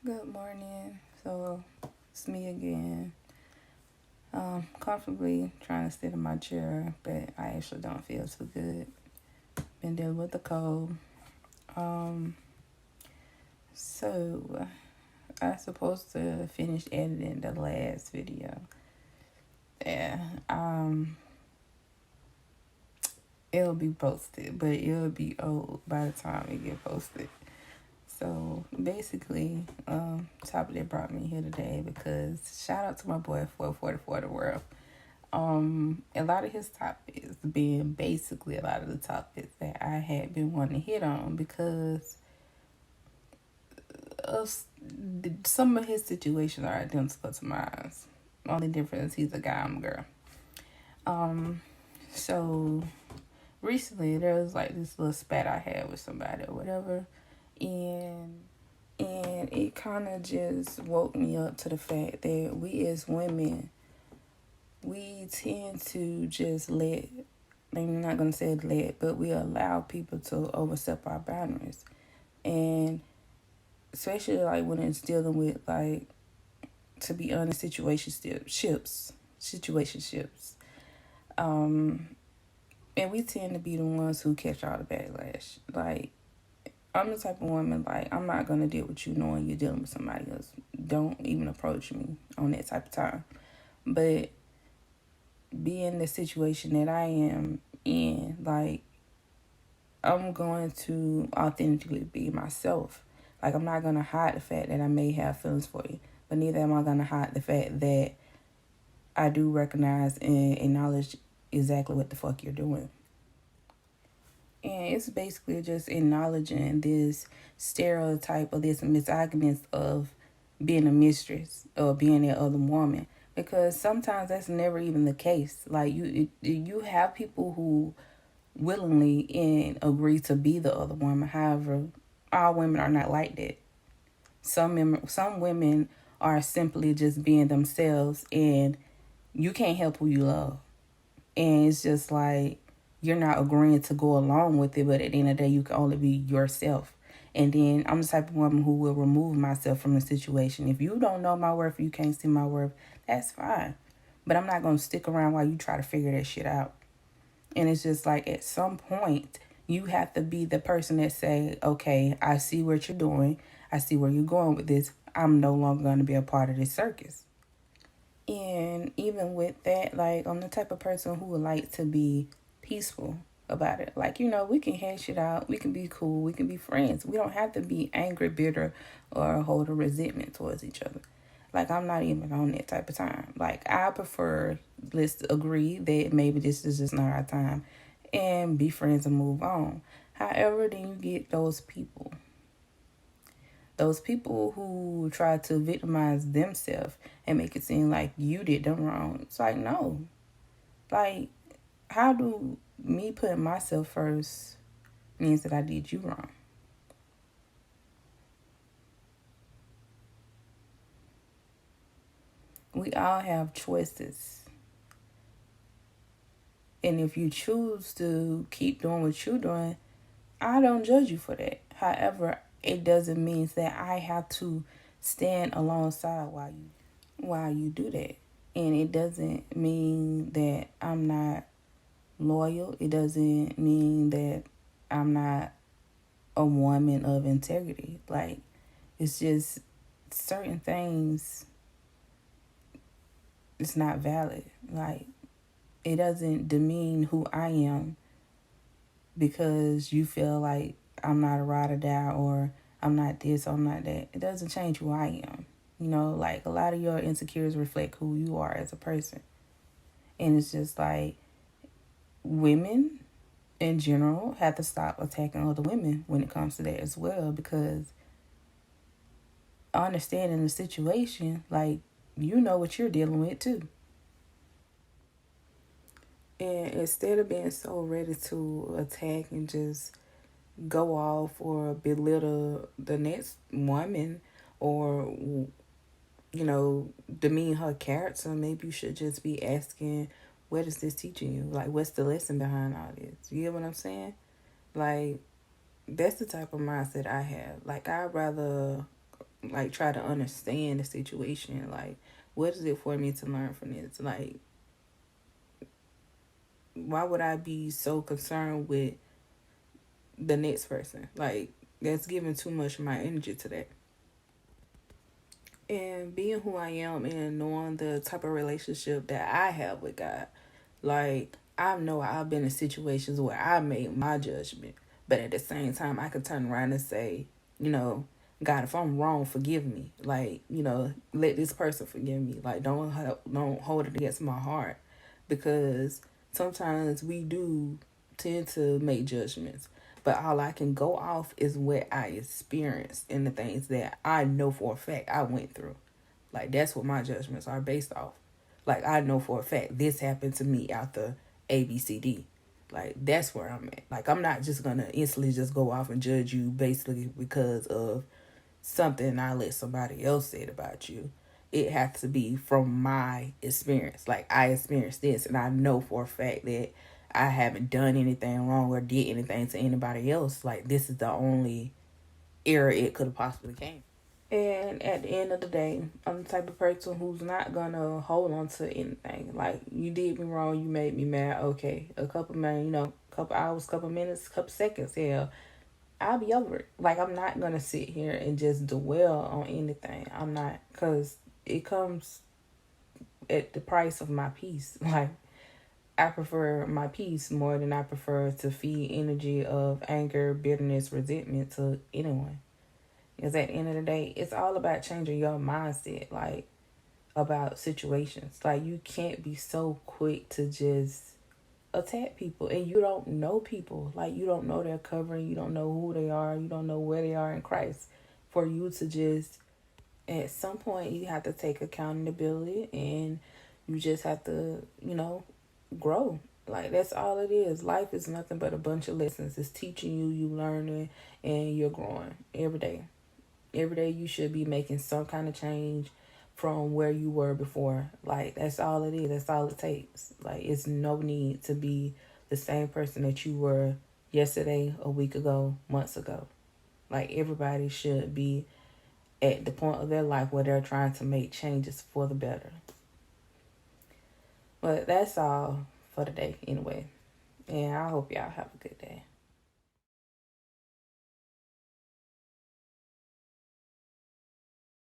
Good morning. So it's me again. Comfortably trying to sit in my chair, but I actually don't feel too good. Been dealing with the cold. Um, so I was supposed to finish editing the last video. Yeah. It'll be posted, but it'll be old by the time it get posted. So basically, topic that brought me here today because shout out to my boy 444 the world. A lot of his topics being basically a lot of the topics that I had been wanting to hit on because of some of his situations are identical to mine. Only difference he's a guy, I'm a girl. So recently there was like this little spat I had with somebody or whatever, and it kind of just woke me up to the fact that we as women, we tend to just I'm not going to say let, but we allow people to overstep our boundaries. And especially like when it's dealing with, like, to be honest, situationships. And we tend to be the ones who catch all the backlash. Like, I'm the type of woman, like, I'm not going to deal with you knowing you're dealing with somebody else. Don't even approach me on that type of time. But being the situation that I am in, like, I'm going to authentically be myself. Like, I'm not going to hide the fact that I may have feelings for you, but neither am I going to hide the fact that I do recognize and acknowledge exactly what the fuck you're doing. And it's basically just acknowledging this stereotype or this misogynist of being a mistress or being that other woman. Because sometimes that's never even the case. Like, you have people who willingly and agree to be the other woman. However, all women are not like that. Some women are simply just being themselves, and you can't help who you love. And it's just like you're not agreeing to go along with it, but at the end of the day, you can only be yourself. And then I'm the type of woman who will remove myself from the situation. If you don't know my worth, you can't see my worth, that's fine. But I'm not going to stick around while you try to figure that shit out. And it's just like at some point, you have to be the person that say, okay, I see what you're doing. I see where you're going with this. I'm no longer going to be a part of this circus. And even with that, like, I'm the type of person who would like to be peaceful about it. Like, we can hash it out. We can be cool. We can be friends. We don't have to be angry, bitter, or hold a resentment towards each other. Like, I'm not even on that type of time. Like, I prefer, let's agree that maybe this is just not our time and be friends and move on. However, then you get those people who try to victimize themselves and make it seem like you did them wrong. It's like, no. Like, how do me putting myself first means that I did you wrong? We all have choices. And if you choose to keep doing what you're doing, I don't judge you for that. However, it doesn't mean that I have to stand alongside while you do that. And it doesn't mean that I'm not loyal. It doesn't mean that I'm not a woman of integrity. Like, it's just certain things, it's not valid. Like, it doesn't demean who I am because you feel like I'm not a ride or die, or I'm not this or I'm not that. It doesn't change who I am. Like, a lot of your insecurities reflect who you are as a person. And it's just like women in general have to stop attacking other women when it comes to that as well, because understanding the situation, like, you know what you're dealing with too. And instead of being so ready to attack and just go off or belittle the next woman, or demean her character, maybe you should just be asking, what is this teaching you? Like, what's the lesson behind all this? You get what I'm saying? Like, that's the type of mindset I have. Like, I'd rather like try to understand the situation. Like, what is it for me to learn from this? Like, why would I be so concerned with the next person? Like, that's giving too much of my energy to that. And being who I am and knowing the type of relationship that I have with God, like, I know I've been in situations where I made my judgment, but at the same time, I could turn around and say, you know, God, if I'm wrong, forgive me. Like, let this person forgive me. Like, don't hold it against my heart, because sometimes we do tend to make judgments, but all I can go off is what I experienced and the things that I know for a fact I went through. Like, that's what my judgments are based off. Like, I know for a fact this happened to me after ABCD. Like, that's where I'm at. Like, I'm not just gonna instantly just go off and judge you basically because of something I let somebody else say about you. It has to be from my experience. Like, I experienced this, and I know for a fact that I haven't done anything wrong or did anything to anybody else. Like, this is the only error it could have possibly came. And at the end of the day, I'm the type of person who's not gonna hold on to anything. Like, you did me wrong, you made me mad. Okay, a couple man, couple hours, couple minutes, couple seconds. Hell, I'll be over it. Like, I'm not gonna sit here and just dwell on anything. I'm not, cause it comes at the price of my peace. Like, I prefer my peace more than I prefer to feed energy of anger, bitterness, resentment to anyone. Because at the end of the day, it's all about changing your mindset, like, about situations. Like, you can't be so quick to just attack people, and you don't know people. Like, you don't know their covering, you don't know who they are, you don't know where they are in Christ. For you to just, at some point, you have to take accountability, and you just have to, grow. Like, that's all it is. Life is nothing but a bunch of lessons. It's teaching you, you learning, and you're growing every day. Every day you should be making some kind of change from where you were before. Like, that's all it is. That's all it takes. Like, it's no need to be the same person that you were yesterday, a week ago, months ago. Like, everybody should be at the point of their life where they're trying to make changes for the better. But that's all for today anyway. And I hope y'all have a good day.